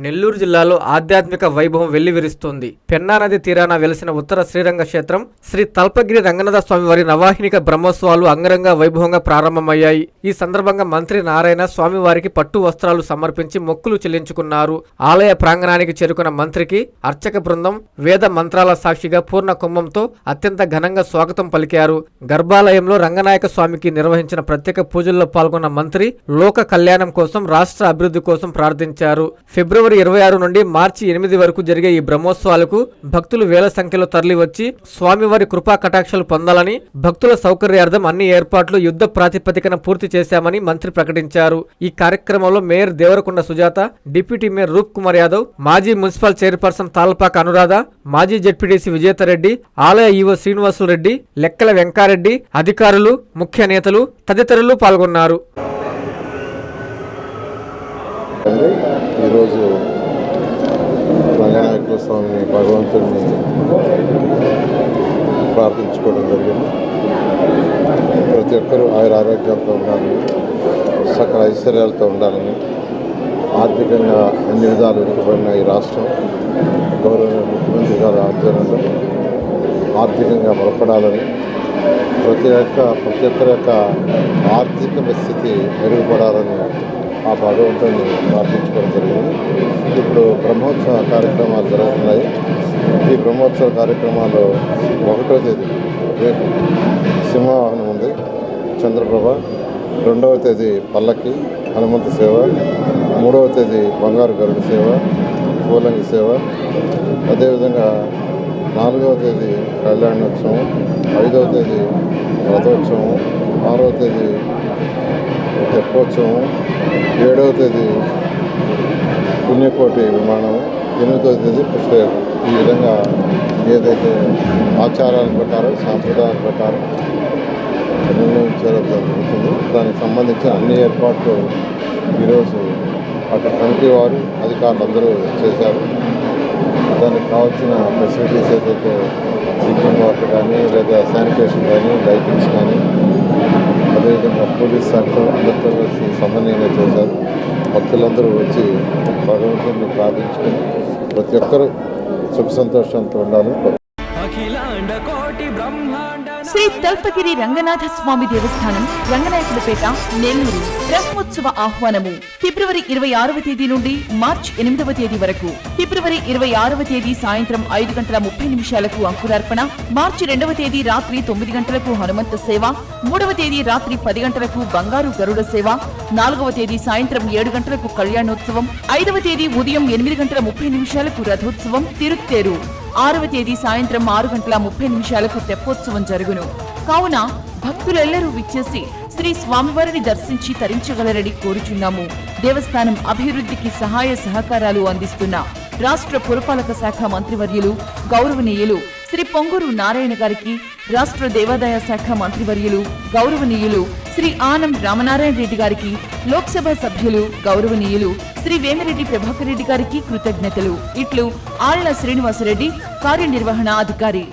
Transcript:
నెల్లూరు జిల్లాలో ఆధ్యాత్మిక వైభవం వెల్లివిరుస్తోంది. పెన్నా నది తీరాన వెలిసిన ఉత్తర శ్రీరంగ క్షేత్రం శ్రీ తల్పగిరి రంగనాథ స్వామివారి నవాహినిక బ్రహ్మోత్సవాలు అంగరంగ వైభవంగా ప్రారంభమయ్యాయి. ఈ సందర్భంగా మంత్రి నారాయణ స్వామివారికి పట్టు వస్త్రాలు సమర్పించి మొక్కులు చెల్లించుకున్నారు. ఆలయ ప్రాంగణానికి చేరుకున్న మంత్రికి అర్చక బృందం వేద మంత్రాల సాక్షిగా పూర్ణ కుంభంతో అత్యంత ఘనంగా స్వాగతం పలికారు. గర్భాలయంలో రంగనాయక స్వామికి నిర్వహించిన ప్రత్యేక పూజల్లో పాల్గొన్న మంత్రి లోక కళ్యాణం కోసం, రాష్ట్ర అభివృద్ధి కోసం ప్రార్థించారు. ఫిబ్రవరి 26 నుండి మార్చి 8 వరకు జరిగే ఈ బ్రహ్మోత్సవాలకు భక్తులు వేల సంఖ్యలో తరలివచ్చి స్వామివారి కృపా కటాక్షాలు పొందాలని, భక్తుల సౌకర్యార్థం అన్ని ఏర్పాట్లు యుద్ధ ప్రాతిపదికన పూర్తి చేశామని మంత్రి ప్రకటించారు. ఈ కార్యక్రమంలో mayor Devarakonda Sujatha, deputy mayor Roop Kumar Yadav, మాజీ మున్సిపల్ చైర్పర్సన్ తాళ్లపాక అనురాధ, మాజీ జెడ్పీటీసీ విజేతారెడ్డి, ఆలయ ఈవో శ్రీనివాసులు రెడ్డి, లెక్కల వెంకారెడ్డి, అధికారులు, ముఖ్య నేతలు తదితరులు పాల్గొన్నారు. ఈరోజు రంగనాయక స్వామిని భగవంతుడిని ప్రార్థించుకోవడం జరిగింది. ప్రతి ఒక్కరూ ఆరోగ్యాలతో ఉండాలని, సకల ఐశ్వర్యాలతో ఉండాలని, ఆర్థికంగా అన్ని విధాలు వెనుకబడిన ఈ రాష్ట్రం గౌరవ ముఖ్యమంత్రి గారి ఆధ్వర్యంలో ఆర్థికంగా బలపడాలని, ప్రతి ఒక్కరి యొక్క ఆర్థిక పరిస్థితి మెరుగుపడాలని ఆ భగవంతుని ప్రార్థించుకోవడం జరిగింది. ఇప్పుడు బ్రహ్మోత్సవ కార్యక్రమాలు జరుగుతున్నాయి. ఈ బ్రహ్మోత్సవ కార్యక్రమాలు 1వ తేదీ రేపు సింహవాహనం ఉంది, చంద్రప్రభ. 2వ తేదీ పల్లకి హనుమంత సేవ, 3వ తేదీ బంగారు గరుడ సేవ, పూలంగి సేవ, అదేవిధంగా 4వ తేదీ కళ్యాణోత్సవం, 5వ తేదీ రథోత్సవం, 6వ తేదీ తెప్పోత్సవం, 7వ తేదీ పుణ్యకోటి విమానం, 8వ తేదీ పుష్పయాగం. ఈ విధంగా ఏదైతే ఆచారాల ప్రకారం, సాంప్రదాయాల ప్రకారం నిర్ణయించడం జరుగుతుంది. దానికి సంబంధించిన అన్ని ఏర్పాట్లు ఈరోజు అటు కమిటీ వారు, అధికారులు అందరూ చేశారు. దానికి కావాల్సిన ఫెసిలిటీస్ ఏదైతే డ్రింకింగ్ వాటర్ కానీ, లేదా శానిటేషన్ కానీ, లైటింగ్స్ కానీ, అదేవిధంగా పోలీస్ శాఖ అందరితో కలిసి సమన్వయంగా చేశారు. భక్తులందరూ వచ్చి భగవంతుడిని ప్రార్థించుకుని ప్రతి ఒక్కరూ సుఖ సంతోషంతో ఉండాలని. శ్రీ తల్పగిరి రంగనాథ స్వామి దేవస్థానం, రంగనాయకులపేట, నెల్లూరు. బ్రహ్మోత్సవ ఆహ్వానము ఫిబ్రవరి 26వ తేదీ నుండి మార్చి 8వ తేదీ వరకు. ఫిబ్రవరి 26వ తేదీ సాయంత్రం 5:30 అంకురార్పణ, మార్చి 2వ తేదీ రాత్రి 9 గంటలకు హనుమంత సేవ, 3వ తేదీ రాత్రి 10 గంటలకు బంగారు గరుడ సేవ, 4వ తేదీ సాయంత్రం 7 గంటలకు కళ్యాణోత్సవం, 5వ తేదీ ఉదయం 8:30 రథోత్సవం తిరుత్తేరు, 6వ తేదీ సాయంత్రం 6:30 తెప్పోత్సవం జరుగును. కావున భక్తులెల్లరూ విచ్చేసి శ్రీ స్వామివారిని దర్శించి తరించగలరని కోరుచున్నాము. దేవస్థానం అభివృద్ధికి సహాయ సహకారాలు అందిస్తున్న రాష్ట్ర పురపాలక శాఖ మంత్రివర్యులు గౌరవనీయులు శ్రీ పొంగూరు నారాయణ గారికి, రాష్ట్ర దేవాదాయ శాఖ మంత్రివర్యులు గౌరవనీయులు శ్రీ ఆనం రామనారాయణ రెడ్డి గారికి, లోక్సభ సభ్యులు గౌరవనీయులు శ్రీ వేమిరెడ్డి ప్రభాకర్ రెడ్డి గారికి కృతజ్ఞతలు. ఇట్లు ఆళ్ల శ్రీనివాసరెడ్డి, కార్యనిర్వహణ అధికారి.